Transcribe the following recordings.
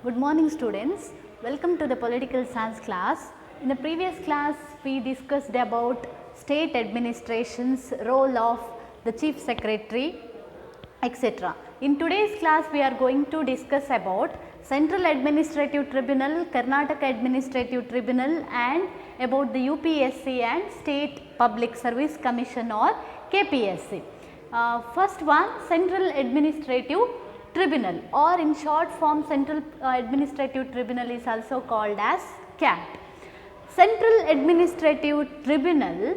Good morning students, welcome to the political science class. In the previous class we discussed about state administration's role of the chief secretary etc. In today's class we are going to discuss about Central Administrative Tribunal, Karnataka Administrative Tribunal and about the UPSC and State Public Service Commission or KPSC. First one, Central Administrative Tribunal, or in short form Central Administrative Tribunal is also called as CAT. Central Administrative Tribunal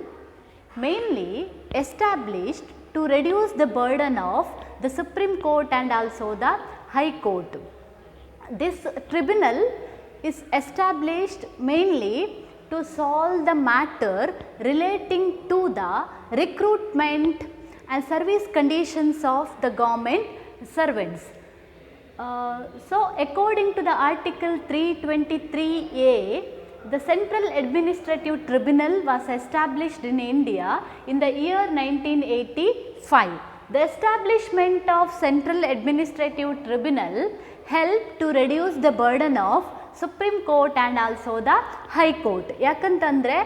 mainly established to reduce the burden of the Supreme Court and also the High Court. This tribunal is established mainly to solve the matter relating to the recruitment and service conditions of the government servants. So, according to the article 323A, the Central Administrative Tribunal was established in India in the year 1985. The establishment of Central Administrative Tribunal helped to reduce the burden of Supreme Court and also the High Court. ಯಾಕಂತಂದರೆ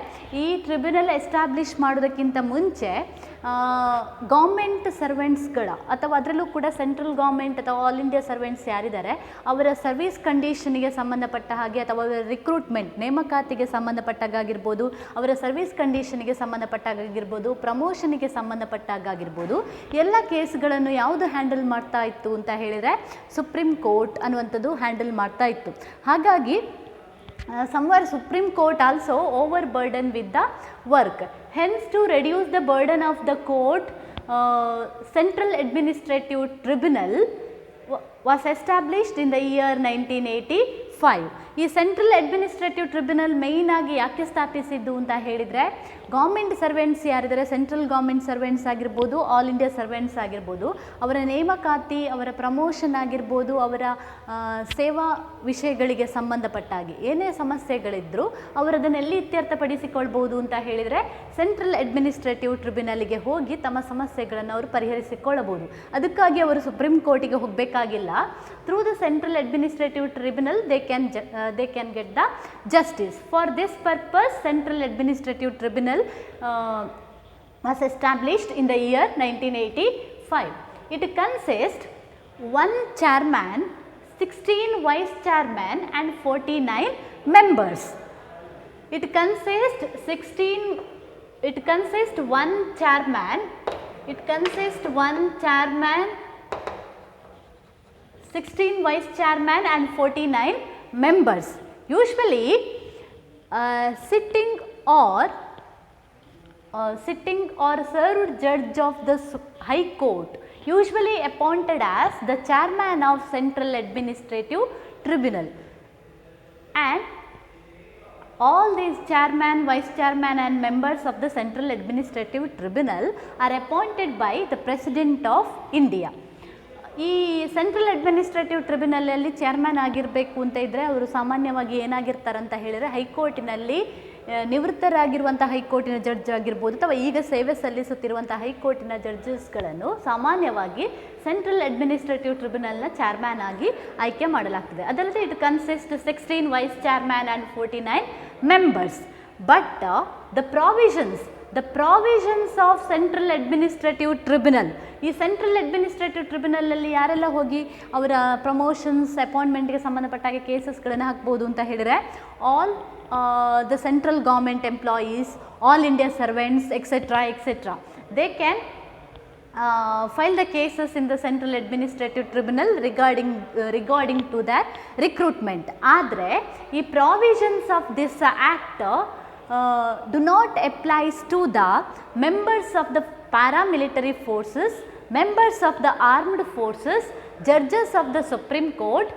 ಈ tribunal establish ಮಾಡೋದಕ್ಕಿಂತ ಮುಂಚೆ government ಸರ್ವೆಂಟ್ಸ್ಗಳ ಅಥವಾ ಅದರಲ್ಲೂ ಕೂಡ central government ಅಥವಾ all India servants ಯಾರಿದ್ದಾರೆ ಅವರ ಸರ್ವಿಸ್ ಕಂಡೀಷನ್ಗೆ ಸಂಬಂಧಪಟ್ಟ ಹಾಗೆ ಅಥವಾ ಅವರ ರಿಕ್ರೂಟ್ಮೆಂಟ್ ನೇಮಕಾತಿಗೆ ಸಂಬಂಧಪಟ್ಟಾಗಿರ್ಬೋದು, ಅವರ ಸರ್ವಿಸ್ ಕಂಡೀಷನ್ಗೆ ಸಂಬಂಧಪಟ್ಟಾಗಿರ್ಬೋದು, ಪ್ರಮೋಷನ್ಗೆ ಸಂಬಂಧಪಟ್ಟಾಗಿರ್ಬೋದು, ಎಲ್ಲ ಕೇಸ್ಗಳನ್ನು ಯಾವುದು ಹ್ಯಾಂಡಲ್ ಮಾಡ್ತಾ ಇತ್ತು ಅಂತ ಹೇಳಿದರೆ ಸುಪ್ರೀಂ ಕೋರ್ಟ್ ಅನ್ನುವಂಥದ್ದು ಹ್ಯಾಂಡಲ್ ಮಾಡ್ತಾ ಇತ್ತು. ಹಾಗಾಗಿ somewhere Supreme Court also overburdened with the work. Hence, to reduce the burden of the court, Central Administrative Tribunal was established in the year 1985. ಈ ಸೆಂಟ್ರಲ್ ಅಡ್ಮಿನಿಸ್ಟ್ರೇಟಿವ್ ಟ್ರಿಬ್ಯುನಲ್ ಮೇಯ್ನ್ ಆಗಿ ಯಾಕೆ ಸ್ಥಾಪಿಸಿದ್ದು ಅಂತ ಹೇಳಿದರೆ, government servants ಯಾರಿದ್ದಾರೆ, central government servants ಆಗಿರ್ಬೋದು, all India servants ಆಗಿರ್ಬೋದು, ಅವರ ನೇಮಕಾತಿ, ಅವರ ಪ್ರಮೋಷನ್ ಆಗಿರ್ಬೋದು, ಅವರ ಸೇವಾ ವಿಷಯಗಳಿಗೆ ಸಂಬಂಧಪಟ್ಟಾಗಿ ಏನೇ ಸಮಸ್ಯೆಗಳಿದ್ದರೂ ಅವರದನ್ನೆಲ್ಲಿ ಇತ್ಯರ್ಥಪಡಿಸಿಕೊಳ್ಬೋದು ಅಂತ ಹೇಳಿದರೆ ಸೆಂಟ್ರಲ್ ಅಡ್ಮಿನಿಸ್ಟ್ರೇಟಿವ್ ಟ್ರಿಬ್ಯುನಲ್ಗೆ ಹೋಗಿ ತಮ್ಮ ಸಮಸ್ಯೆಗಳನ್ನು ಅವರು ಪರಿಹರಿಸಿಕೊಳ್ಳಬಹುದು. ಅದಕ್ಕಾಗಿ ಅವರು ಸುಪ್ರೀಂ ಕೋರ್ಟಿಗೆ ಹೋಗಬೇಕಾಗಿಲ್ಲ. Through the central administrative tribunal they can get the justice. For this purpose, Central Administrative Tribunal was established in the year 1985. It consists 1 chairman, 16 vice chairman and 49 members. It consists 1 chairman, 16 vice chairman and 49 members. Usually sitting or served judge of the High Court usually appointed as the chairman of Central Administrative Tribunal, and all these chairman, vice chairman and members of the Central Administrative Tribunal are appointed by the President of India. ಈ central administrative ಟ್ರಿಬ್ಯುನಲಲ್ಲಿ chairman ಆಗಿರಬೇಕು ಅಂತ ಇದ್ದರೆ ಅವರು ಸಾಮಾನ್ಯವಾಗಿ ಏನಾಗಿರ್ತಾರಂತ ಹೇಳಿದರೆ ಹೈಕೋರ್ಟಿನಲ್ಲಿ ನಿವೃತ್ತರಾಗಿರುವಂಥ ಹೈಕೋರ್ಟಿನ judge ಆಗಿರ್ಬೋದು ಅಥವಾ ಈಗ ಸೇವೆ ಸಲ್ಲಿಸುತ್ತಿರುವಂಥ ಹೈಕೋರ್ಟಿನ ಜಡ್ಜಸ್ಗಳನ್ನು ಸಾಮಾನ್ಯವಾಗಿ ಸೆಂಟ್ರಲ್ ಅಡ್ಮಿನಿಸ್ಟ್ರೇಟಿವ್ ಟ್ರಿಬ್ಯುನಲ್ನ ಚೇರ್ಮ್ಯಾನ್ ಆಗಿ ಆಯ್ಕೆ ಮಾಡಲಾಗ್ತದೆ. ಅದಲ್ಲದೆ ಇದು consist 16 vice chairman and 49 members. But the provisions of Central Administrative Tribunal, ಈ ಸೆಂಟ್ರಲ್ ಅಡ್ಮಿನಿಸ್ಟ್ರೇಟಿವ್ ಟ್ರಿಬ್ಯುನಲಲ್ಲಿ ಯಾರೆಲ್ಲ ಹೋಗಿ ಅವರ ಪ್ರಮೋಷನ್ಸ್ ಅಪಾಯಿಂಟ್ಮೆಂಟ್ಗೆ ಸಂಬಂಧಪಟ್ಟಾಗ ಕೇಸಸ್ಗಳನ್ನು ಹಾಕ್ಬೋದು ಅಂತ ಹೇಳಿದರೆ all the central government employees, all India servants etcetera they can file the cases in the Central Administrative Tribunal regarding to their recruitment. ಆದರೆ ಈ provisions of this act do not applies to the members of the paramilitary forces, members of the armed forces, judges of the Supreme Court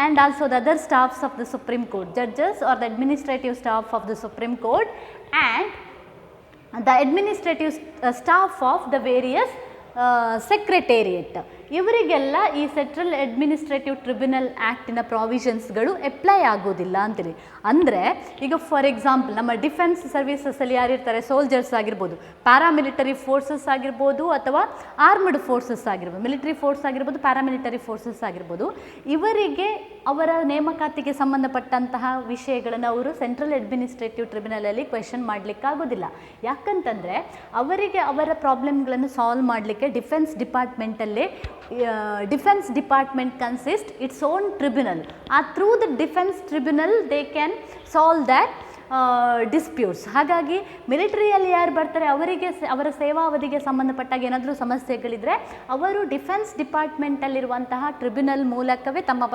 and also the other staffs of the Supreme Court, judges or the administrative staff of the Supreme Court and the administrative staff of the various secretariat. ಇವರಿಗೆಲ್ಲ ಈ central administrative tribunal ಆ್ಯಕ್ಟಿನ ಪ್ರಾವಿಷನ್ಸ್ಗಳು apply ಆಗೋದಿಲ್ಲ ಅಂತೇಳಿ. ಅಂದರೆ ಈಗ for example ನಮ್ಮ defence ಸರ್ವೀಸಸಲ್ಲಿ ಯಾರಿರ್ತಾರೆ, ಸೋಲ್ಜರ್ಸ್ ಆಗಿರ್ಬೋದು, ಪ್ಯಾರಾಮಿಲಿಟರಿ ಫೋರ್ಸಸ್ ಆಗಿರ್ಬೋದು, ಅಥವಾ ಆರ್ಮ್ಡ್ ಫೋರ್ಸಸ್ ಆಗಿರ್ಬೋದು, ಮಿಲಿಟರಿ ಫೋರ್ಸ್ ಆಗಿರ್ಬೋದು, ಪ್ಯಾರಾಮಿಲಿಟರಿ ಫೋರ್ಸಸ್ ಆಗಿರ್ಬೋದು, ಇವರಿಗೆ ಅವರ ನೇಮಕಾತಿಗೆ ಸಂಬಂಧಪಟ್ಟಂತಹ ವಿಷಯಗಳನ್ನು ಅವರು ಸೆಂಟ್ರಲ್ ಅಡ್ಮಿನಿಸ್ಟ್ರೇಟಿವ್ ಟ್ರಿಬ್ಯುನಲಲ್ಲಿ ಕ್ವೆಶನ್ ಮಾಡಲಿಕ್ಕಾಗೋದಿಲ್ಲ. ಯಾಕಂತಂದರೆ ಅವರಿಗೆ ಅವರ ಪ್ರಾಬ್ಲಮ್ಗಳನ್ನು ಸಾಲ್ವ್ ಮಾಡಲಿಕ್ಕೆ ಡಿಫೆನ್ಸ್ ಡಿಪಾರ್ಟ್ಮೆಂಟಲ್ಲೇ defence department consist its own tribunal. Through the defence tribunal they can solve that disputes. ಹಾಗಾಗಿ ಮಿಲಿಟರಿಯಲ್ಲಿ ಯಾರು ಬರ್ತಾರೆ ಅವರಿಗೆ ಅವರ ಸೇವಾವಧಿಗೆ ಸಂಬಂಧಪಟ್ಟಾಗ ಏನಾದರೂ ಸಮಸ್ಯೆಗಳಿದ್ದರೆ ಅವರು ಡಿಫೆನ್ಸ್ ಡಿಪಾರ್ಟ್ಮೆಂಟಲ್ಲಿರುವಂತಹ ಟ್ರಿಬ್ಯುನಲ್ ಮೂಲಕವೇ ತಮ್ಮ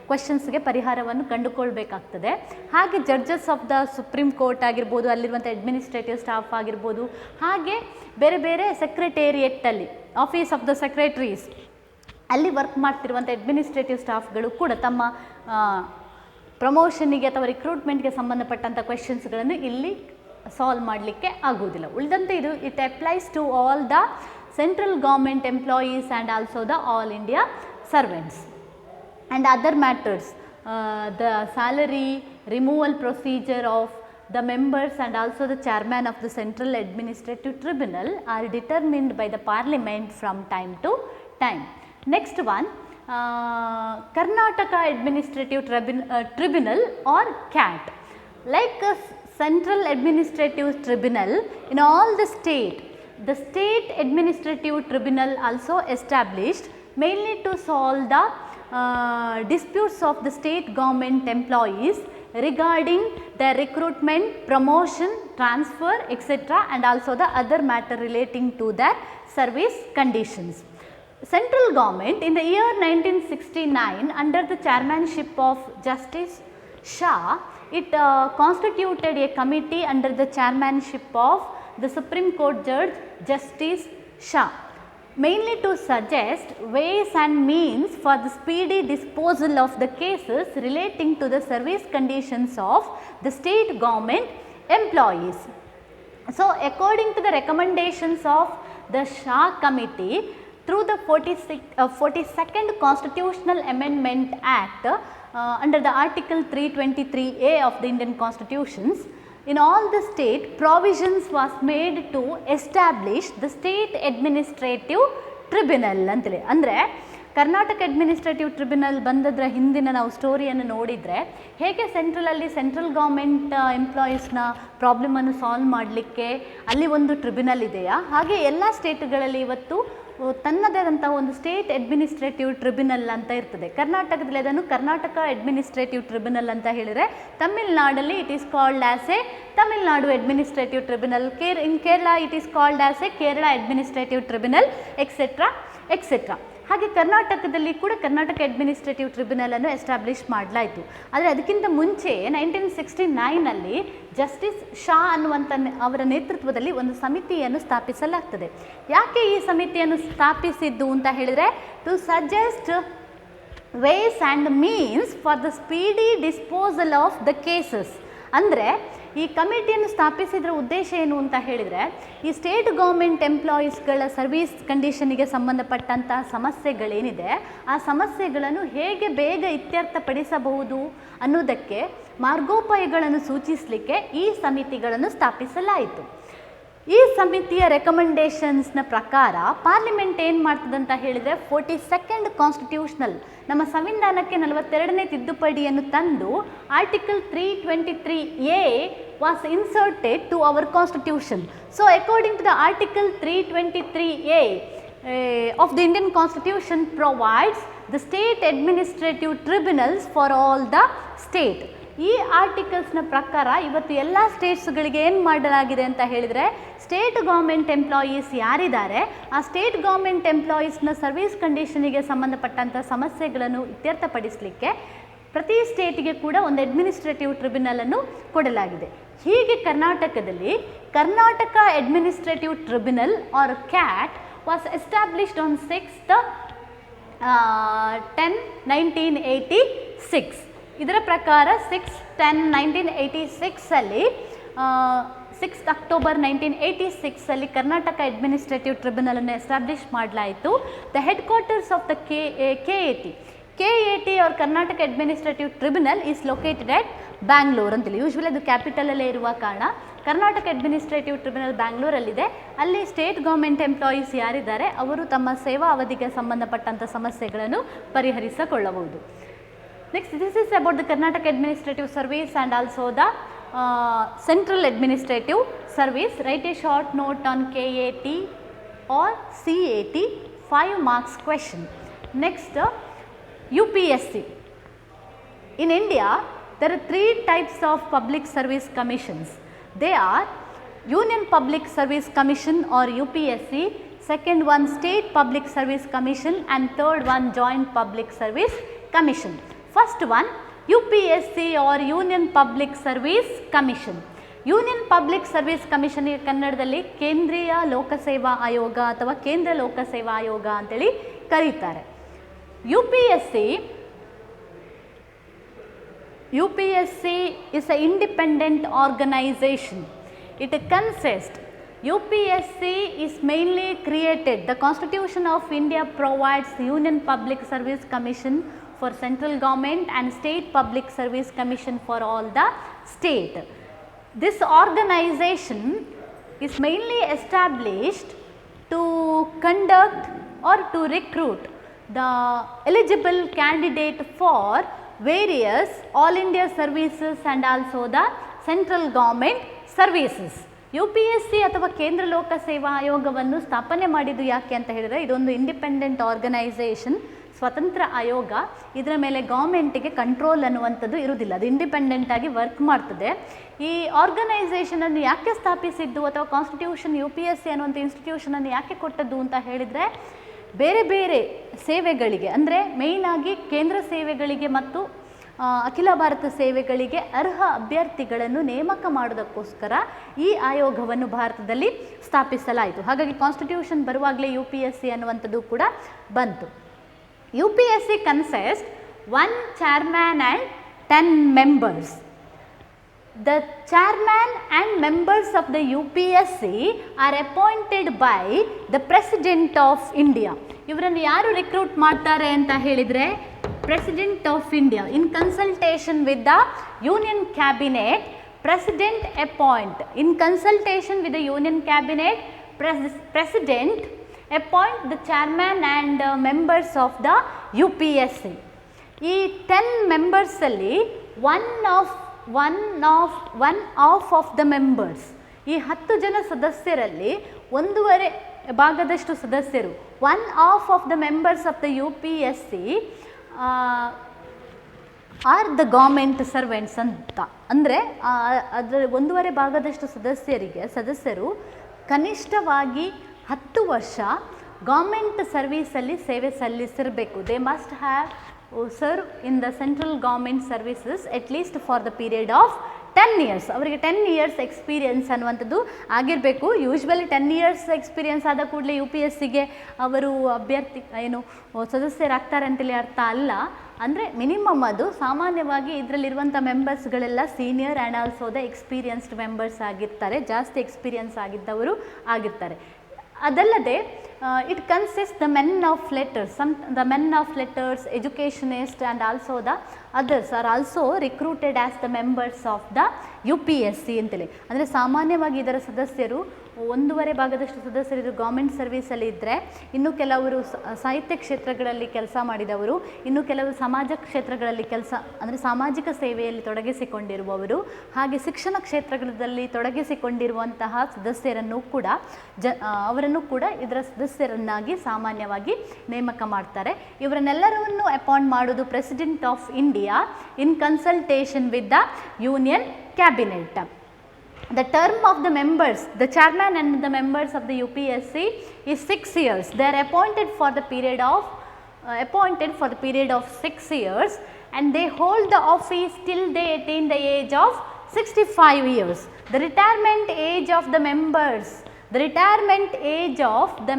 ಕ್ವೆಶನ್ಸ್ಗೆ ಪರಿಹಾರವನ್ನು ಕಂಡುಕೊಳ್ಬೇಕಾಗ್ತದೆ. ಹಾಗೆ judges of the supreme court ಆಗಿರ್ಬೋದು, ಅಲ್ಲಿರುವಂಥ ಅಡ್ಮಿನಿಸ್ಟ್ರೇಟಿವ್ ಸ್ಟಾಫ್ ಆಗಿರ್ಬೋದು, ಹಾಗೆ ಬೇರೆ ಬೇರೆ ಸೆಕ್ರೆಟೇರಿಯೇಟಲ್ಲಿ ಆಫೀಸ್ ಆಫ್ ದ ಸೆಕ್ರೆಟರೀಸ್ ಅಲ್ಲಿ ವರ್ಕ್ ಮಾಡ್ತಿರುವಂಥ ಅಡ್ಮಿನಿಸ್ಟ್ರೇಟಿವ್ ಸ್ಟಾಫ್ಗಳು ಕೂಡ ತಮ್ಮ ಪ್ರಮೋಷನ್ನಿಗೆ ಅಥವಾ ರಿಕ್ರೂಟ್ಮೆಂಟ್ಗೆ ಸಂಬಂಧಪಟ್ಟಂಥ ಕ್ವೆಶನ್ಸ್ಗಳನ್ನು ಇಲ್ಲಿ ಸಾಲ್ವ್ ಮಾಡಲಿಕ್ಕೆ ಆಗೋದಿಲ್ಲ. ಉಳಿದಂತೆ ಇದು it applies to all the central government employees and also the all India servants and other matters. The salary removal procedure of the members and also the chairman of the Central Administrative Tribunal are determined by the Parliament from time to time. Next one, Karnataka Administrative Tribunal or CAT. Like a Central Administrative Tribunal in all the state administrative tribunal also established mainly to solve the disputes of the state government employees regarding their recruitment, promotion, transfer, etc. and also the other matter relating to their service conditions. Central government in the year 1969 under the chairmanship of Justice Shah, it constituted a committee under the chairmanship of the Supreme Court Judge Justice Shah, mainly to suggest ways and means for the speedy disposal of the cases relating to the service conditions of the state government employees. So, according to the recommendations of the Shah Committee, through the 42nd Constitutional Amendment Act under the Article 323A of the Indian Constitutions, in all the state provisions was made to establish the state administrative tribunal ಅಂತೇಳಿ. ಅಂದರೆ Karnataka administrative tribunal ಬಂದದ್ರ ಹಿಂದಿನ ನಾವು ಸ್ಟೋರಿಯನ್ನು ನೋಡಿದರೆ ಹೇಗೆ ಸೆಂಟ್ರಲಲ್ಲಿ central government ಎಂಪ್ಲಾಯೀಸ್ನ ಪ್ರಾಬ್ಲಮನ್ನು solve ಮಾಡಲಿಕ್ಕೆ ಅಲ್ಲಿ ಒಂದು tribunal ಇದೆಯಾ, ಹಾಗೆ ಎಲ್ಲ ಸ್ಟೇಟ್ಗಳಲ್ಲಿ ಇವತ್ತು ತನ್ನದೇ ಆದಂಥ ಒಂದು ಸ್ಟೇಟ್ ಅಡ್ಮಿನಿಸ್ಟ್ರೇಟಿವ್ ಟ್ರಿಬ್ಯುನಲ್ ಅಂತ ಇರ್ತದೆ. ಕರ್ನಾಟಕದಲ್ಲಿ ಅದನ್ನು ಕರ್ನಾಟಕ ಅಡ್ಮಿನಿಸ್ಟ್ರೇಟಿವ್ ಟ್ರಿಬ್ಯುನಲ್ ಅಂತ ಹೇಳಿದರೆ, ತಮಿಳ್ನಾಡಲ್ಲಿ it is called as a Tamil Nadu administrative tribunal, in Kerala it is called as a Kerala administrative tribunal etcetera etcetera. ಹಾಗೆ ಕರ್ನಾಟಕದಲ್ಲಿ ಕೂಡ ಕರ್ನಾಟಕ ಅಡ್ಮಿನಿಸ್ಟ್ರೇಟಿವ್ ಟ್ರಿಬ್ಯುನಲನ್ನು ಎಸ್ಟಾಬ್ಲಿಷ್ ಮಾಡಲಾಯಿತು. ಆದರೆ ಅದಕ್ಕಿಂತ ಮುಂಚೆ 1969ನಲ್ಲಿ ಜಸ್ಟಿಸ್ ಶಾ ಅನ್ನುವಂಥ ಅವರ ನೇತೃತ್ವದಲ್ಲಿ ಒಂದು ಸಮಿತಿಯನ್ನು ಸ್ಥಾಪಿಸಲಾಗ್ತದೆ. ಯಾಕೆ ಈ ಸಮಿತಿಯನ್ನು ಸ್ಥಾಪಿಸಿದ್ದು ಅಂತ ಹೇಳಿದರೆ, to suggest ways and means for the speedy disposal of the cases. ಅಂದರೆ ಈ ಕಮಿಟಿಯನ್ನು ಸ್ಥಾಪಿಸಿದ್ರ ಉದ್ದೇಶ ಏನು ಅಂತ ಹೇಳಿದರೆ, ಈ ಸ್ಟೇಟ್ ಗೌರ್ಮೆಂಟ್ ಎಂಪ್ಲಾಯೀಸ್ಗಳ ಸರ್ವೀಸ್ ಕಂಡೀಷನಿಗೆ ಸಂಬಂಧಪಟ್ಟಂಥ ಸಮಸ್ಯೆಗಳೇನಿದೆ ಆ ಸಮಸ್ಯೆಗಳನ್ನು ಹೇಗೆ ಬೇಗ ಇತ್ಯರ್ಥಪಡಿಸಬಹುದು ಅನ್ನೋದಕ್ಕೆ ಮಾರ್ಗೋಪಾಯಗಳನ್ನು ಸೂಚಿಸಲಿಕ್ಕೆ ಈ ಸಮಿತಿಗಳನ್ನು ಸ್ಥಾಪಿಸಲಾಯಿತು. ಈ ಸಮಿತಿಯ ರೆಕಮೆಂಡೇಷನ್ಸ್ನ ಪ್ರಕಾರ ಪಾರ್ಲಿಮೆಂಟ್ ಏನು ಮಾಡ್ತದಂತ ಹೇಳಿದರೆ, 42nd ಕಾನ್ಸ್ಟಿಟ್ಯೂಷನಲ್ ನಮ್ಮ ಸಂವಿಧಾನಕ್ಕೆ 42ನೇ ತಿದ್ದುಪಡಿಯನ್ನು ತಂದು article 323A was inserted to our constitution. So according to the article 323A of the Indian Constitution provides the state administrative tribunals for all the state. ಈ ಆರ್ಟಿಕಲ್ಸ್ನ ಪ್ರಕಾರ ಇವತ್ತು ಎಲ್ಲ ಸ್ಟೇಟ್ಸ್ಗಳಿಗೆ ಏನು ಮಾಡಲಾಗಿದೆ ಅಂತ ಹೇಳಿದರೆ, ಸ್ಟೇಟ್ ಗೌರ್ಮೆಂಟ್ ಎಂಪ್ಲಾಯೀಸ್ ಯಾರಿದ್ದಾರೆ ಆ ಸ್ಟೇಟ್ ಗೌರ್ಮೆಂಟ್ ಎಂಪ್ಲಾಯೀಸ್ನ ಸರ್ವೀಸ್ ಕಂಡೀಷನಿಗೆ ಸಂಬಂಧಪಟ್ಟಂಥ ಸಮಸ್ಯೆಗಳನ್ನು ಇತ್ಯರ್ಥಪಡಿಸಲಿಕ್ಕೆ ಪ್ರತಿ ಸ್ಟೇಟಿಗೆ ಕೂಡ ಒಂದು ಅಡ್ಮಿನಿಸ್ಟ್ರೇಟಿವ್ ಟ್ರಿಬ್ಯುನಲನ್ನು ಕೊಡಲಾಗಿದೆ. ಹೀಗೆ ಕರ್ನಾಟಕದಲ್ಲಿ Karnataka administrative tribunal or KAT was established on 6th 10 1986. ಇದರ ಪ್ರಕಾರ 6/10/1986 ಅಲ್ಲಿ 6th October 1986 ಅಲ್ಲಿ ಕರ್ನಾಟಕ ಅಡ್ಮಿನಿಸ್ಟ್ರೇಟಿವ್ ಟ್ರಿಬ್ಯುನಲ್ ಅನ್ನು ಎಸ್ಟಾಬ್ಲಿಷ್ ಮಾಡಲಾಯಿತು. The head quarters of the KAT or Karnataka administrative tribunal is located at Bangalore ಅಂತೇಳಿ. ಯೂಶ್ವಲಿ ಅದು ಕ್ಯಾಪಿಟಲಲ್ಲೇ ಇರುವ ಕಾರಣ ಕರ್ನಾಟಕ ಅಡ್ಮಿನಿಸ್ಟ್ರೇಟಿವ್ ಟ್ರಿಬ್ಯುನಲ್ ಬ್ಯಾಂಗ್ಳೂರಲ್ಲಿದೆ. ಅಲ್ಲಿ ಸ್ಟೇಟ್ ಗೌರ್ಮೆಂಟ್ ಎಂಪ್ಲಾಯೀಸ್ ಯಾರಿದ್ದಾರೆ ಅವರು ತಮ್ಮ ಸೇವಾ ಅವಧಿಗೆ ಸಂಬಂಧಪಟ್ಟಂಥ ಸಮಸ್ಯೆಗಳನ್ನು ಪರಿಹರಿಸಿಕೊಳ್ಳಬಹುದು. Next, this is about the Karnataka administrative service and also the central administrative service. Right a short note on KAT or CAT, 5 marks question. Next, UPSC. In India, there are 3 types of public service commissions. They are Union Public Service Commission or UPSC, second one State Public Service Commission, and third one Joint Public Service Commission. First one, UPSC or Union Public Service Commission. Union public service commission ಕನ್ನಡದಲ್ಲಿ ಕೇಂದ್ರೀಯ ಲೋಕಸೇವಾ ಆಯೋಗ ಅಥವಾ ಕೇಂದ್ರ ಲೋಕಸೇವಾ ಆಯೋಗ ಅಂತೇಳಿ ಕರೀತಾರೆ. UPSC is an independent organization. UPSC is mainly created. The Constitution of India provides Union Public Service Commission for central government and State Public Service Commission for all the state. This organization is mainly established to conduct or to recruit the eligible candidate for various all India services and also the central government services. UPSC ಅಥವಾ ಕೇಂದ್ರ ಲೋಕ ಸೇವಾ ಆಯೋಗವನ್ನು ಸ್ಥಾಪನೆ ಮಾಡಿದ್ದು ಯಾಕೆ ಅಂತ ಹೇಳಿದರೆ, ಇದೊಂದು ಇಂಡಿಪೆಂಡೆಂಟ್ ಆರ್ಗನೈಸೇಷನ್, ಸ್ವತಂತ್ರ ಆಯೋಗ. ಇದರ ಮೇಲೆ ಗೌರ್ಮೆಂಟಿಗೆ ಕಂಟ್ರೋಲ್ ಅನ್ನುವಂಥದ್ದು ಇರುವುದಿಲ್ಲ, ಅದು ಇಂಡಿಪೆಂಡೆಂಟಾಗಿ ವರ್ಕ್ ಮಾಡ್ತದೆ. ಈ ಆರ್ಗನೈಸೇಷನನ್ನು ಯಾಕೆ ಸ್ಥಾಪಿಸಿದ್ದು ಅಥವಾ ಕಾನ್ಸ್ಟಿಟ್ಯೂಷನ್ UPSC ಅನ್ನುವಂಥ ಇನ್ಸ್ಟಿಟ್ಯೂಷನನ್ನು ಯಾಕೆ ಕೊಟ್ಟದ್ದು ಅಂತ ಹೇಳಿದರೆ, ಬೇರೆ ಬೇರೆ ಸೇವೆಗಳಿಗೆ ಅಂದರೆ ಮೇಯ್ನಾಗಿ ಕೇಂದ್ರ ಸೇವೆಗಳಿಗೆ ಮತ್ತು ಅಖಿಲ ಭಾರತ ಸೇವೆಗಳಿಗೆ ಅರ್ಹ ಅಭ್ಯರ್ಥಿಗಳನ್ನು ನೇಮಕ ಮಾಡೋದಕ್ಕೋಸ್ಕರ ಈ ಆಯೋಗವನ್ನು ಭಾರತದಲ್ಲಿ ಸ್ಥಾಪಿಸಲಾಯಿತು. ಹಾಗಾಗಿ ಕಾನ್ಸ್ಟಿಟ್ಯೂಷನ್ ಬರುವಾಗಲೇ UPSC ಅನ್ನುವಂಥದ್ದು ಕೂಡ ಬಂತು. UPSC consists 1 chairman and 10 members. The chairman and members of the UPSC are appointed by the President of India. ಇವರನ್ನು ಯಾರು ರಿಕ್ರೂಟ್ ಮಾಡ್ತಾರೆ ಅಂತ ಹೇಳಿದರೆ, President of India in consultation with the Union Cabinet. President appoint in consultation with the Union Cabinet. President appoint the chairman and members of the UPSC. ಈ 10 members ಅಲ್ಲಿ one half of the members, ಈ 10 ಜನ ಸದಸ್ಯರಲ್ಲಿ 1/2 ಭಾಗದಷ್ಟು ಸದಸ್ಯರು, 1/2 of the members of the UPSC are the government servants ಅಂತ. ಅಂದರೆ ಅದರ 1/2 ಭಾಗದಷ್ಟು ಸದಸ್ಯರು ಕನಿಷ್ಠವಾಗಿ 10 ವರ್ಷ ಗೌರ್ಮೆಂಟ್ ಸರ್ವೀಸಲ್ಲಿ ಸೇವೆ ಸಲ್ಲಿಸಿರಬೇಕು. They must have serve in the central government services at least for the period of 10 years. ಅವರಿಗೆ 10 years ಎಕ್ಸ್ಪೀರಿಯನ್ಸ್ ಅನ್ನುವಂಥದ್ದು ಆಗಿರಬೇಕು. ಯೂಶ್ವಲಿ 10 years ಎಕ್ಸ್ಪೀರಿಯನ್ಸ್ ಆದ ಕೂಡಲೇ UPSCಗೆ ಅವರು ಸದಸ್ಯರಾಗ್ತಾರೆ ಅಂತೇಳಿ ಅರ್ಥ ಅಲ್ಲ. ಅಂದರೆ ಮಿನಿಮಮ್ ಅದು ಸಾಮಾನ್ಯವಾಗಿ ಇದರಲ್ಲಿರುವಂಥ ಮೆಂಬರ್ಸ್ಗಳೆಲ್ಲ senior and also the experienced members ಆಗಿರ್ತಾರೆ, ಜಾಸ್ತಿ ಎಕ್ಸ್ಪೀರಿಯನ್ಸ್ ಆಗಿದ್ದವರು ಆಗಿರ್ತಾರೆ. ಅದಲ್ಲದೆ it consists the men of letters, educationists and also the others are also recruited as the members of the UPSC ಅಂತೇಳಿ. ಅಂದರೆ ಸಾಮಾನ್ಯವಾಗಿ ಇದರ ಸದಸ್ಯರು 1/2 ಭಾಗದಷ್ಟು ಸದಸ್ಯರು ಗೌರ್ಮೆಂಟ್ ಸರ್ವೀಸಲ್ಲಿ ಇದ್ದರೆ, ಇನ್ನು ಕೆಲವರು ಸಾಹಿತ್ಯ ಕ್ಷೇತ್ರಗಳಲ್ಲಿ ಕೆಲಸ ಮಾಡಿದವರು, ಇನ್ನು ಕೆಲವರು ಸಮಾಜ ಕ್ಷೇತ್ರಗಳಲ್ಲಿ ಅಂದರೆ ಸಾಮಾಜಿಕ ಸೇವೆಯಲ್ಲಿ ತೊಡಗಿಸಿಕೊಂಡಿರುವವರು, ಹಾಗೆ ಶಿಕ್ಷಣ ಕ್ಷೇತ್ರಗಳಲ್ಲಿ ತೊಡಗಿಸಿಕೊಂಡಿರುವಂತಹ ಸದಸ್ಯರನ್ನು ಕೂಡ ಅವರನ್ನು ಕೂಡ ಇದರ ಸದಸ್ಯರನ್ನಾಗಿ ಸಾಮಾನ್ಯವಾಗಿ ನೇಮಕ ಮಾಡ್ತಾರೆ. ಇವರನ್ನೆಲ್ಲರನ್ನು ಅಪಾಯಿಂಟ್ ಮಾಡೋದು president of India in consultation with the union cabinet. The term of the members, the chairman and the members of the UPSC is 6 years. They are appointed for the period of 6 years, and they hold the office till they attain the age of 65 years. The retirement age of the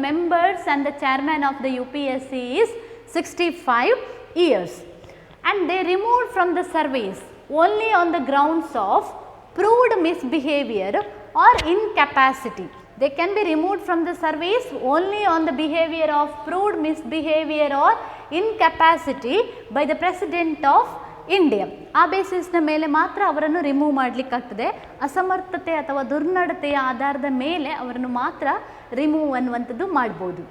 members and the chairman of the UPSC is 65 years, and they removed from the service only on the grounds of proved misbehavior or incapacity. They can be removed from the service only on the behavior of proved misbehavior or incapacity by the President of India. ಆ ಬೇಸಿಸ್ನ ಮೇಲೆ ಮಾತ್ರ ಅವರನ್ನು remove ಮಾಡಲಿಕ್ಕಾಗ್ತದೆ. ಅಸಮರ್ಥತೆ ಅಥವಾ ದುರ್ನಡತೆಯ ಆಧಾರದ ಮೇಲೆ ಅವರನ್ನು ಮಾತ್ರ remove ಅನ್ನುವಂಥದ್ದು ಮಾಡ್ಬೋದು.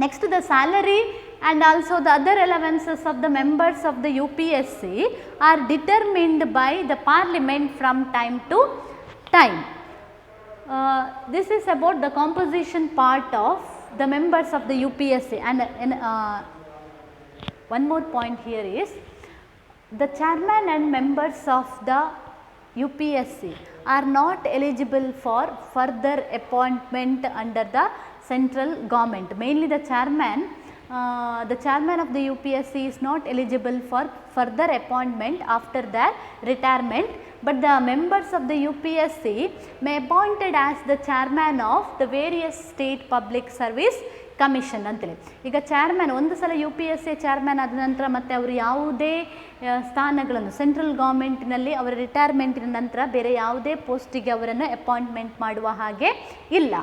Next, the salary and also the other allowances of the members of the UPSC are determined by the Parliament from time to time. This is about the composition part of the members of the UPSC, and one more point here is the chairman and members of the UPSC are not eligible for further appointment under the central government. Mainly the chairman of the UPSC is not eligible for further appointment after their retirement, but the members of the UPSC may appointed as the chairman of the various state public service commission ಅಂತೇಳಿ. ಈಗ chairman ಒಂದು ಸಲ UPSC chairman ಆದ ನಂತರ ಮತ್ತು ಅವರು ಯಾವುದೇ ಸ್ಥಾನಗಳನ್ನು ಸೆಂಟ್ರಲ್ ಗೌರ್ಮೆಂಟಿನಲ್ಲಿ ಅವರ ರಿಟೈರ್ಮೆಂಟಿನ ನಂತರ ಬೇರೆ ಯಾವುದೇ ಪೋಸ್ಟಿಗೆ ಅವರನ್ನು ಅಪಾಯಿಂಟ್ಮೆಂಟ್ ಮಾಡುವ ಹಾಗೆ ಇಲ್ಲ.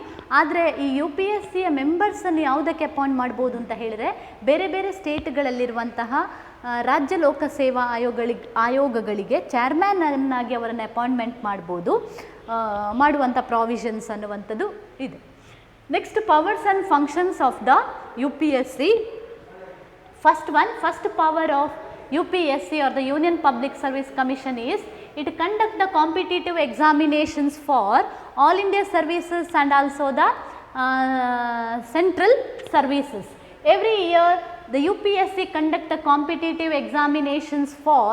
ಆದರೆ ಈ UPSCಯ ಮೆಂಬರ್ಸನ್ನು ಯಾವುದಕ್ಕೆ ಅಪಾಯಿಂಟ್ ಮಾಡ್ಬೋದು ಅಂತ ಹೇಳಿದರೆ ಬೇರೆ ಬೇರೆ ಸ್ಟೇಟ್ಗಳಲ್ಲಿರುವಂತಹ ರಾಜ್ಯ ಲೋಕಸೇವಾ ಆಯೋಗಗಳಿಗೆ ಚೇರ್ಮನ್ನನ್ನಾಗಿ ಅವರನ್ನು ಅಪಾಯಿಂಟ್ಮೆಂಟ್ ಮಾಡ್ಬೋದು, ಮಾಡುವಂಥ ಪ್ರಾವಿಷನ್ಸ್ ಅನ್ನುವಂಥದ್ದು ಇದೆ. Next, powers and functions of the UPSC. First power of UPSC or the Union Public Service Commission is it conduct the competitive examinations for all India services and also the central services. Every year the UPSC conduct the competitive examinations for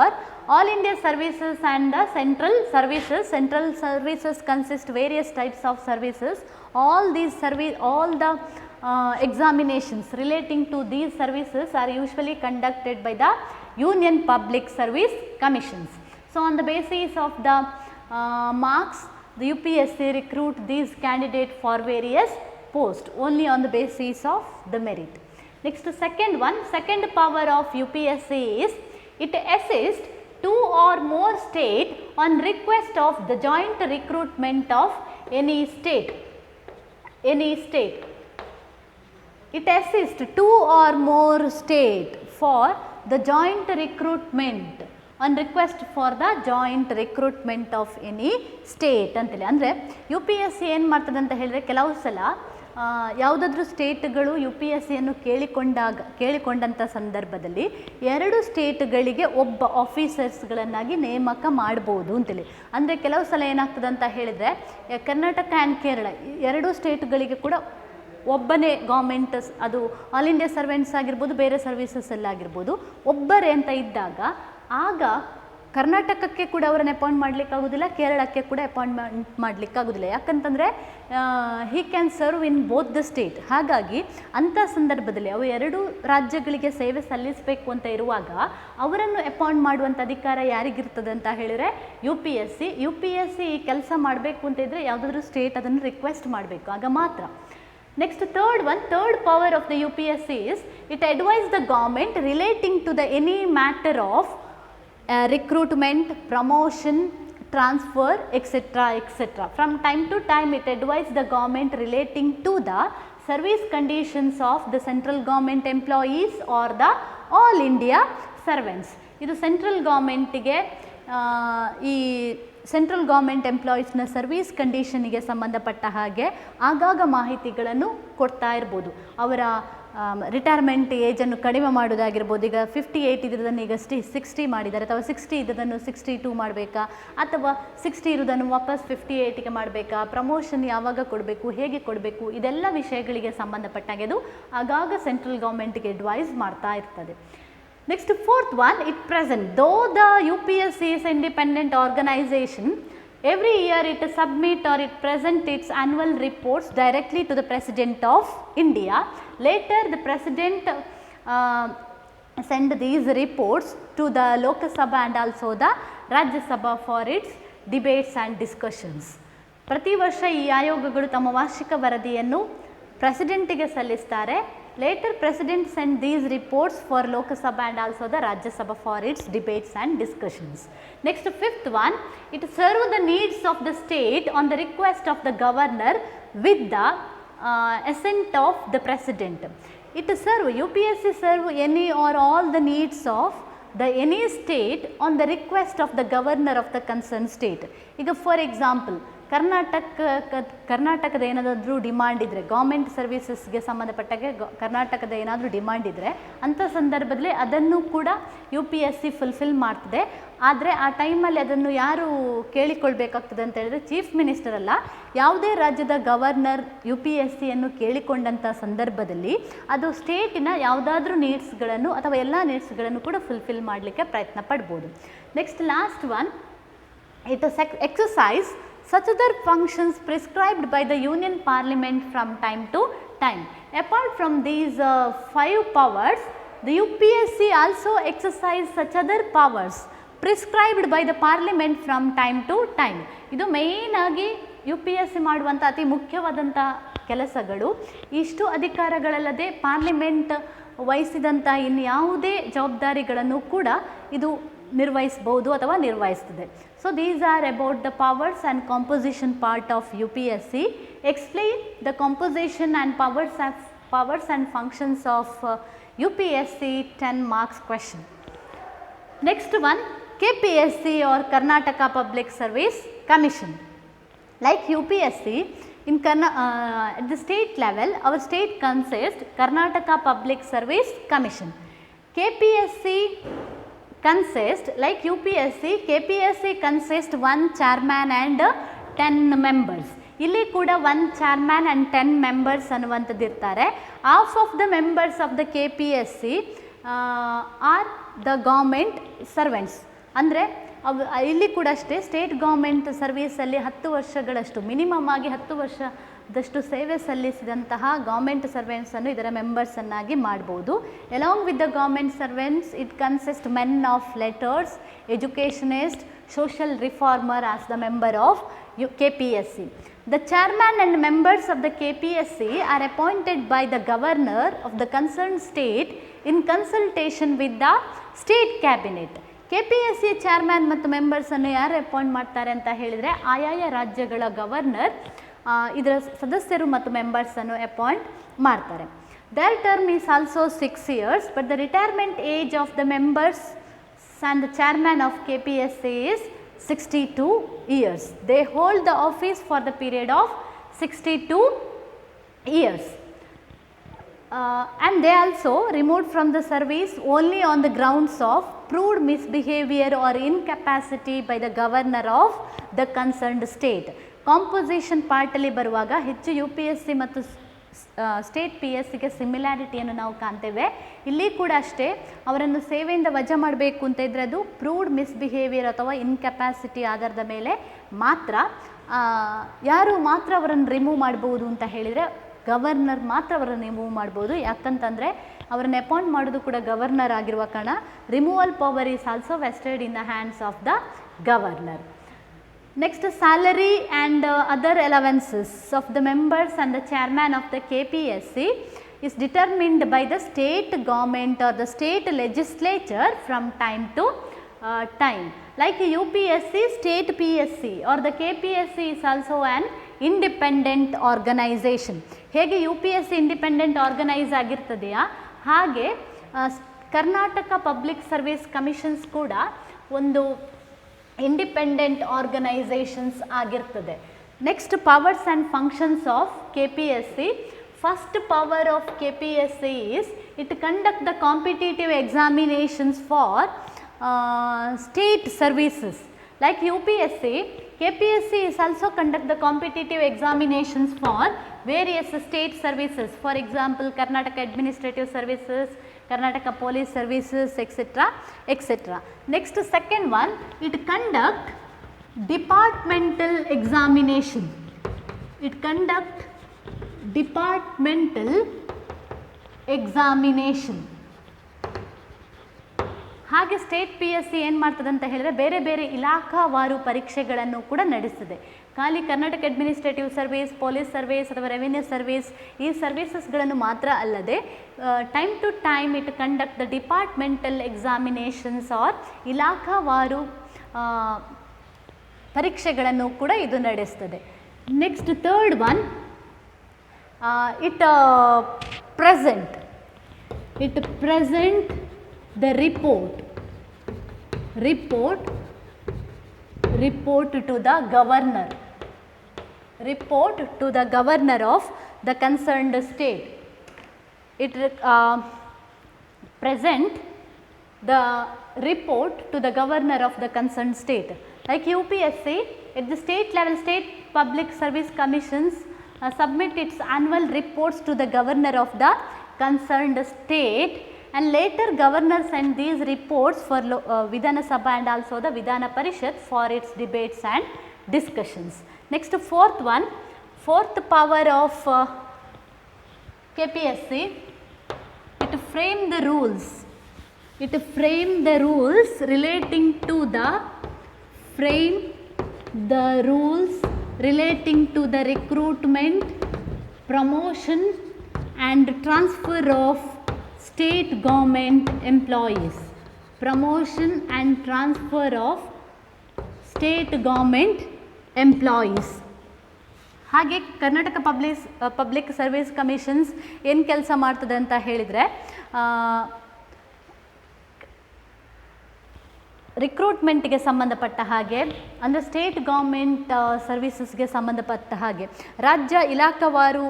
all India services and the central services. Central services consist various types of services. All the examinations relating to these services are usually conducted by the Union Public Service Commissions. So, on the basis of the marks, the UPSC recruit these candidates for various posts only on the basis of the merit. Next, second power of UPSC is it assists two or more state on request of the joint recruitment of any state. It assists two or more state for the joint recruitment on request for the joint recruitment of any state ಅಂತೇಳಿ. ಅಂದರೆ UPSC ಏನು ಮಾಡ್ತದೆ ಅಂತ ಹೇಳಿದ್ರೆ ಕೆಲವು ಸಲ ಯಾವುದಾದ್ರೂ ಸ್ಟೇಟ್ಗಳು UPSCಯನ್ನು ಕೇಳಿಕೊಂಡಂಥ ಸಂದರ್ಭದಲ್ಲಿ ಎರಡು ಸ್ಟೇಟ್ಗಳಿಗೆ ಒಬ್ಬ ಆಫೀಸರ್ಸ್ಗಳನ್ನಾಗಿ ನೇಮಕ ಮಾಡ್ಬೋದು ಅಂತೇಳಿ. ಅಂದರೆ ಕೆಲವು ಸಲ ಏನಾಗ್ತದೆ ಅಂತ ಹೇಳಿದರೆ ಕರ್ನಾಟಕ ಆ್ಯಂಡ್ ಕೇರಳ ಎರಡೂ ಸ್ಟೇಟ್ಗಳಿಗೆ ಕೂಡ ಒಬ್ಬನೇ ಗೌರ್ಮೆಂಟ್, ಅದು ಆಲ್ ಇಂಡಿಯಾ ಸರ್ವೆಂಟ್ಸ್ ಆಗಿರ್ಬೋದು, ಬೇರೆ ಸರ್ವೀಸಸ್ಸಲ್ಲಾಗಿರ್ಬೋದು, ಒಬ್ಬರೇ ಅಂತ ಇದ್ದಾಗ ಆಗ ಕರ್ನಾಟಕಕ್ಕೆ ಕೂಡ ಅವರನ್ನು ಅಪಾಯಿಂಟ್ ಮಾಡಲಿಕ್ಕಾಗೋದಿಲ್ಲ, ಕೇರಳಕ್ಕೆ ಕೂಡ ಅಪಾಯಿಂಟ್ಮೆಂಟ್ ಮಾಡಲಿಕ್ಕಾಗೋದಿಲ್ಲ. ಯಾಕಂತಂದರೆ he can serve in both the state. ಹಾಗಾಗಿ ಅಂಥ ಸಂದರ್ಭದಲ್ಲಿ ಅವು ಎರಡೂ ರಾಜ್ಯಗಳಿಗೆ ಸೇವೆ ಸಲ್ಲಿಸಬೇಕು ಅಂತ ಇರುವಾಗ ಅವರನ್ನು ಅಪಾಯಿಂಟ್ ಮಾಡುವಂಥ ಅಧಿಕಾರ ಯಾರಿಗಿರ್ತದೆ ಅಂತ ಹೇಳಿದರೆ UPSC ಈ ಕೆಲಸ ಮಾಡಬೇಕು ಅಂತ ಇದ್ದರೆ ಯಾವುದಾದ್ರೂ ಸ್ಟೇಟ್ ಅದನ್ನು ರಿಕ್ವೆಸ್ಟ್ ಮಾಡಬೇಕು, ಆಗ ಮಾತ್ರ. Next, third power of the UPSC is it advises the government relating to the any matter of recruitment, promotion, transfer, etc. From time to time it advises the government relating to the service conditions of the central government employees or the all India servants. ಇದು central ಗೌರ್ಮೆಂಟಿಗೆ ಈ central government ಎಂಪ್ಲಾಯೀಸ್ನ service ಕಂಡೀಷನಿಗೆ ಸಂಬಂಧಪಟ್ಟ ಹಾಗೆ ಆಗಾಗ ಮಾಹಿತಿಗಳನ್ನು ಕೊಡ್ತಾ ಇರ್ಬೋದು. ಅವರ retirement ಏಜನ್ನು ಕಡಿಮೆ ಮಾಡೋದಾಗಿರ್ಬೋದು. ಈಗ 58 ಇರೋದನ್ನು ಈಗ 60 ಮಾಡಿದ್ದಾರೆ, ಅಥವಾ 60 ಇರೋದನ್ನು 62 ಮಾಡಬೇಕಾ, ಅಥವಾ 60 ಇರೋದನ್ನು ವಾಪಸ್ 58ಗೆ ಮಾಡಬೇಕಾ, ಪ್ರಮೋಷನ್ ಯಾವಾಗ ಕೊಡಬೇಕು, ಹೇಗೆ ಕೊಡಬೇಕು, ಇದೆಲ್ಲ ವಿಷಯಗಳಿಗೆ ಸಂಬಂಧಪಟ್ಟಾಗೆ ಅದು ಆಗಾಗ ಸೆಂಟ್ರಲ್ ಗೌರ್ಮೆಂಟಿಗೆ ಅಡ್ವೈಸ್ ಮಾಡ್ತಾ ಇರ್ತದೆ. Next, fourth one, it present. Though the UPSC is independent organization, every year it submit or it present its annual reports directly to the President of India. Later the President send these reports to the Lok Sabha and also the Rajya Sabha for its debates and discussions. ಪ್ರತಿ ವರ್ಷ ಈ ಆಯೋಗಗಳು ತಮ್ಮ ವಾರ್ಷಿಕ ವರದಿಯನ್ನು ಪ್ರೆಸಿಡೆಂಟಿಗೆ ಸಲ್ಲಿಸ್ತಾರೆ, Later President sent these reports for Lok Sabha and also the Rajya Sabha for its debates and discussions. Next, fifth one, it serves the needs of the state on the request of the governor with the assent of the President. It serve, UPSC serve any or all the needs of the any state on the request of the governor of the concerned state. ಈಗ for example ಕರ್ನಾಟಕದ ಏನಾದರೂ demand ಇದ್ದರೆ, government ಸರ್ವೀಸಸ್ಗೆ ಸಂಬಂಧಪಟ್ಟಾಗೆ ಕರ್ನಾಟಕದ ಏನಾದರೂ demand ಇದ್ದರೆ ಅಂಥ ಸಂದರ್ಭದಲ್ಲಿ ಅದನ್ನು ಕೂಡ UPSC ಫುಲ್ಫಿಲ್ ಮಾಡ್ತದೆ. ಆದರೆ ಆ ಟೈಮಲ್ಲಿ ಅದನ್ನು ಯಾರು ಕೇಳಿಕೊಳ್ಬೇಕಾಗ್ತದೆ ಅಂತ ಹೇಳಿದ್ರೆ ಚೀಫ್ ಮಿನಿಸ್ಟರ್ ಅಲ್ಲ, ಯಾವುದೇ ರಾಜ್ಯದ ಗವರ್ನರ್ UPSCಯನ್ನು ಕೇಳಿಕೊಂಡಂಥ ಸಂದರ್ಭದಲ್ಲಿ ಅದು ಸ್ಟೇಟಿನ ಯಾವುದಾದ್ರೂ ನೀಡ್ಸ್ಗಳನ್ನು ಅಥವಾ ಎಲ್ಲ ನೀಡ್ಸ್ಗಳನ್ನು ಕೂಡ ಫುಲ್ಫಿಲ್ ಮಾಡಲಿಕ್ಕೆ ಪ್ರಯತ್ನ ಪಡ್ಬೋದು. Next last one, it exercise such other functions prescribed by the Union Parliament from time to time. Apart from these 5 powers, the UPSC also exercise such other powers prescribed by the Parliament from time to time. ಇದು main ಆಗಿ UPSC ಮಾಡುವಂಥ ಅತಿ ಮುಖ್ಯವಾದಂಥ ಕೆಲಸಗಳು. ಇಷ್ಟು ಅಧಿಕಾರಗಳಲ್ಲದೆ parliament ವಹಿಸಿದಂಥ ಇನ್ಯಾವುದೇ ಜವಾಬ್ದಾರಿಗಳನ್ನು ಕೂಡ ಇದು ನಿರ್ವಹಿಸಬಹುದು ಅಥವಾ ನಿರ್ವಹಿಸ್ತದೆ. So these are about the powers and composition part of UPSC. Explain the composition and powers and functions of UPSC 10 marks question. Next one, KPSC or Karnataka Public Service Commission. Like UPSC, at the state level, our state consists Karnataka Public Service Commission. KPSC consist, like UPSC, KPSC consists 1 chairman and 10 members. ಇಲ್ಲಿ ಕೂಡ 1 chairman and 10 members ಅನ್ನುವಂಥದ್ದು ಇರ್ತಾರೆ. Half of the members of the KPSC are the government servants. ಅಂದರೆ ಇಲ್ಲಿ ಕೂಡ ಅಷ್ಟೇ state government ಸರ್ವೀಸಲ್ಲಿ 10 ವರ್ಷಗಳಷ್ಟು minimum ಆಗಿ 10 ವರ್ಷದಷ್ಟು ಸೇವೆ ಸಲ್ಲಿಸಿದಂತಹ ಗೌರ್ಮೆಂಟ್ ಸರ್ವೆಂಟ್ಸನ್ನು ಇದರ ಮೆಂಬರ್ಸನ್ನಾಗಿ ಮಾಡ್ಬೋದು. Along with the government servants it consist men of letters, educationist, social reformer as the member of KPSC. The chairman and members of the KPSC are appointed by the governor of the concerned state in consultation with the state cabinet. KPSC chairman ಮತ್ತು ಮೆಂಬರ್ಸನ್ನು ಯಾರು appoint ಮಾಡ್ತಾರೆ ಅಂತ ಹೇಳಿದರೆ ಆಯಾಯ ರಾಜ್ಯಗಳ governor ಇದರ ಸದಸ್ಯರು ಮತ್ತು ಮೆಂಬರ್ಸನ್ನು ಅಪಾಯಿಂಟ್ ಮಾಡ್ತಾರೆ. Their term is also 6 years, but the retirement age of the members and the chairman of KPSC is 62 years. They hold the office for the period of 62 years. And they also removed from the service only on the grounds of proved misbehavior or incapacity by the governor of the concerned state. Composition ಪಾರ್ಟಲ್ಲಿ ಬರುವಾಗ ಹೆಚ್ಚು UPSC ಮತ್ತು state PSCಗೆ ಸಿಮಿಲಾರಿಟಿಯನ್ನು ನಾವು ಕಾಣ್ತೇವೆ. ಇಲ್ಲಿ ಕೂಡ ಅಷ್ಟೇ, ಅವರನ್ನು ಸೇವೆಯಿಂದ ವಜಾ ಮಾಡಬೇಕು ಅಂತ ಇದ್ದರೆ ಅದು ಪ್ರೂವ್ಡ್ ಮಿಸ್ಬಿಹೇವಿಯರ್ ಅಥವಾ ಇನ್ಕೆಪಾಸಿಟಿ ಆಧಾರದ ಮೇಲೆ ಮಾತ್ರ. ಯಾರು ಮಾತ್ರ ಅವರನ್ನು ರಿಮೂವ್ ಮಾಡ್ಬೋದು ಅಂತ ಹೇಳಿದರೆ ಗವರ್ನರ್ ಮಾತ್ರ ಅವರನ್ನು ರಿಮೂವ್ ಮಾಡ್ಬೋದು. ಯಾಕಂತಂದರೆ ಅವರನ್ನು ಅಪಾಯಿಂಟ್ ಮಾಡೋದು ಕೂಡ ಗವರ್ನರ್ ಆಗಿರುವ ಕಾರಣ removal power is also vested in the hands of the governor. Next, salary and other allowances of the members and the chairman of the KPSC is determined by the state government or the state legislature from time to time. Like UPSC, state PSC or the KPSC is also an independent organization. ಹೇಗೆ UPSC independent organise ಆಗಿರ್ತದೆಯಾ ಹಾಗೆ Karnataka public service commissions ಕೂಡ ಒಂದು independent organisations ಆಗಿರ್ತದೆ. Next, powers and functions of KPSC. First power of KPSC is it conduct the competitive examinations for state services. Like UPSC, KPSC is also conduct the competitive examinations for various state services. For example, Karnataka Administrative Services, Karnataka Police Services, etc., etc. Next, second one, it conduct departmental examination. It conduct departmental examination. ಹಾಗೆ state PSC ಏನು ಮಾಡ್ತದೆ ಅಂತ ಹೇಳಿದರೆ ಬೇರೆ ಬೇರೆ ಇಲಾಖಾವಾರು ಪರೀಕ್ಷೆಗಳನ್ನು ಕೂಡ ನಡೆಸ್ತದೆ. ಖಾಲಿ Karnataka administrative service, police service ಅಥವಾ ರೆವಿನ್ಯೂ ಸರ್ವಿಸ್ ಈ ಸರ್ವಿಸಸ್ಗಳನ್ನು ಮಾತ್ರ ಅಲ್ಲದೆ time to time it conduct the departmental examinations or ಇಲಾಖಾವಾರು ಪರೀಕ್ಷೆಗಳನ್ನು ಕೂಡ ಇದು ನಡೆಸ್ತದೆ. Next third one, it present the report to the governor, of the concerned state. It present the report to the governor of the concerned state. Like UPSC, at the state level, state public service commissions submit its annual reports to the governor of the concerned state, and later governor send these reports for Vidhana Sabha and also the Vidhana Parishad for its debates and discussions. Next, fourth one, fourth power of KPSC, it frame the rules relating to the recruitment, promotion and transfer of state government employees. ಹಾಗೆ Karnataka public service commissions ಏನು ಕೆಲಸ ಮಾಡ್ತದೆ ಅಂತ ಹೇಳಿದರೆ ರಿಕ್ರೂಟ್ಮೆಂಟ್ಗೆ ಸಂಬಂಧಪಟ್ಟ ಹಾಗೆ, ಅಂದರೆ state government ಸರ್ವಿಸಸ್ಗೆ ಸಂಬಂಧಪಟ್ಟ ಹಾಗೆ ರಾಜ್ಯ ಇಲಾಖಾವಾರು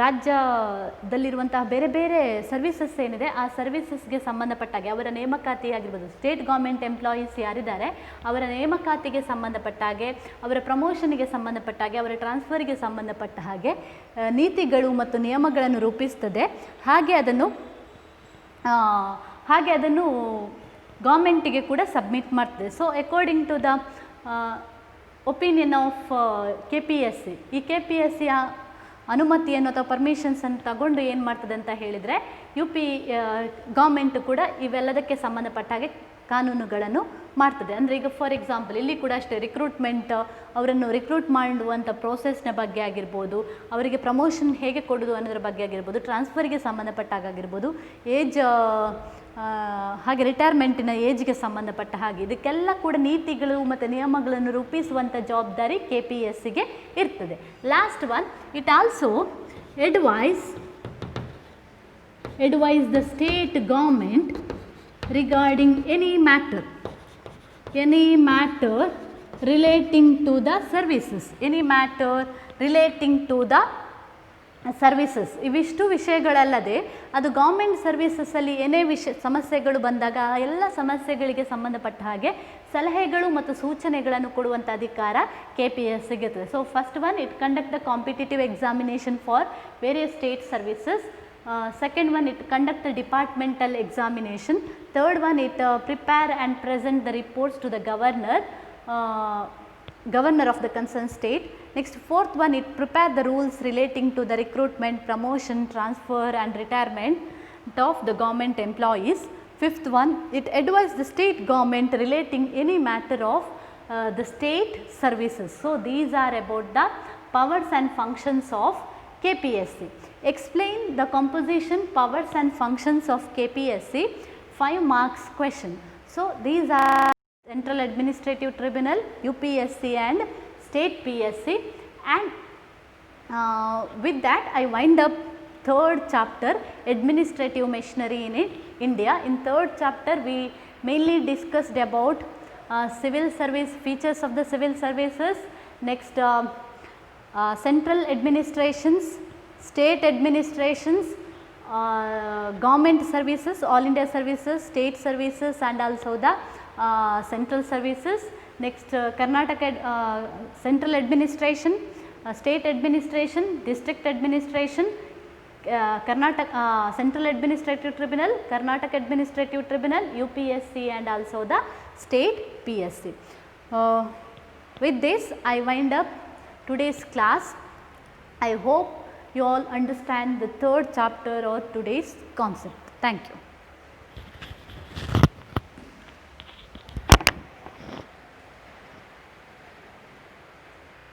ರಾಜ್ಯದಲ್ಲಿರುವಂತಹ ಬೇರೆ ಬೇರೆ ಸರ್ವಿಸಸ್ ಏನಿದೆ ಆ ಸರ್ವಿಸಸ್ಗೆ ಸಂಬಂಧಪಟ್ಟಾಗೆ ಅವರ ನೇಮಕಾತಿ ಆಗಿರ್ಬೋದು, ಸ್ಟೇಟ್ ಗೌರ್ಮೆಂಟ್ ಎಂಪ್ಲಾಯೀಸ್ ಯಾರಿದ್ದಾರೆ ಅವರ ನೇಮಕಾತಿಗೆ ಸಂಬಂಧಪಟ್ಟ ಹಾಗೆ, ಅವರ ಪ್ರಮೋಷನ್ಗೆ ಸಂಬಂಧಪಟ್ಟ ಹಾಗೆ, ಅವರ ಟ್ರಾನ್ಸ್ಫರ್ಗೆ ಸಂಬಂಧಪಟ್ಟ ಹಾಗೆ ನೀತಿಗಳು ಮತ್ತು ನಿಯಮಗಳನ್ನು ರೂಪಿಸ್ತದೆ. ಹಾಗೆ ಅದನ್ನು ಗೌರ್ಮೆಂಟಿಗೆ ಕೂಡ ಸಬ್ಮಿಟ್ ಮಾಡ್ತದೆ. So according to the opinion of KPSC, ಈ KPSCಯ ಅನುಮತಿಯನ್ನು ಅಥವಾ ಪರ್ಮಿಷನ್ಸನ್ನು ತಗೊಂಡು ಏನು ಮಾಡ್ತದೆ ಅಂತ ಹೇಳಿದರೆ ಗೌರ್ಮೆಂಟ್ ಕೂಡ ಇವೆಲ್ಲದಕ್ಕೆ ಸಂಬಂಧಪಟ್ಟ ಹಾಗೆ ಕಾನೂನುಗಳನ್ನು ಮಾಡ್ತದೆ. ಅಂದರೆ ಈಗ ಫಾರ್ ಎಕ್ಸಾಂಪಲ್ ಇಲ್ಲಿ ಕೂಡ ಅಷ್ಟೇ ರಿಕ್ರೂಟ್ಮೆಂಟ್, ಅವರನ್ನು ರಿಕ್ರೂಟ್ ಮಾಡುವಂಥ ಪ್ರೋಸೆಸ್ನ ಬಗ್ಗೆ ಆಗಿರ್ಬೋದು, ಅವರಿಗೆ ಪ್ರಮೋಷನ್ ಹೇಗೆ ಕೊಡೋದು ಅನ್ನೋದ್ರ ಬಗ್ಗೆ ಆಗಿರ್ಬೋದು, ಟ್ರಾನ್ಸ್ಫರಿಗೆ ಸಂಬಂಧಪಟ್ಟಾಗಿರ್ಬೋದು, ಏಜ್ ಹಾಗೆ ರಿಟೈರ್ಮೆಂಟಿನ ಏಜ್ಗೆ ಸಂಬಂಧಪಟ್ಟ ಹಾಗೆ ಇದಕ್ಕೆಲ್ಲ ಕೂಡ ನೀತಿಗಳು ಮತ್ತು ನಿಯಮಗಳನ್ನು ರೂಪಿಸುವಂಥ ಜವಾಬ್ದಾರಿ KPSCಗೆ ಇರ್ತದೆ. Last one, it also advise the state government regarding any matter relating to the services, services. ಇವಿಷ್ಟು ವಿಷಯಗಳಲ್ಲದೆ ಅದು ಗೌರ್ಮೆಂಟ್ ಸರ್ವಿಸಸ್ಸಲ್ಲಿ ಏನೇ ಸಮಸ್ಯೆಗಳು ಬಂದಾಗ ಎಲ್ಲ ಸಮಸ್ಯೆಗಳಿಗೆ ಸಂಬಂಧಪಟ್ಟ ಹಾಗೆ ಸಲಹೆಗಳು ಮತ್ತು ಸೂಚನೆಗಳನ್ನು ಕೊಡುವಂಥ ಅಧಿಕಾರ KPSCಗೆ ಇರ್ತದೆ. So first one, it conduct the competitive examination for various state services. Second one, it conduct the departmental examination. Third one, it prepare and present the reports to the governor of the concerned state. Next, fourth one, it prepare the rules relating to the recruitment, promotion, transfer and retirement of the government employees. Fifth one, it advise the state government relating any matter of the state services. So these are about the powers and functions of KPSC. Explain the composition, powers and functions of KPSC, 5 marks question. So these are Central Administrative Tribunal, UPSC and State PSC, and with that I wind up third chapter, Administrative Machinery in India. In third chapter we mainly discussed about civil service, features of the civil services, next central administrations, state administrations, government services, all India services, state services and also the central services. Next Karnataka central administration, state administration, district administration, Karnataka Central Administrative Tribunal, Karnataka Administrative Tribunal, UPSC and also the State PSC. With this I wind up today's class. I hope you all understand the third chapter or today's concept. Thank you.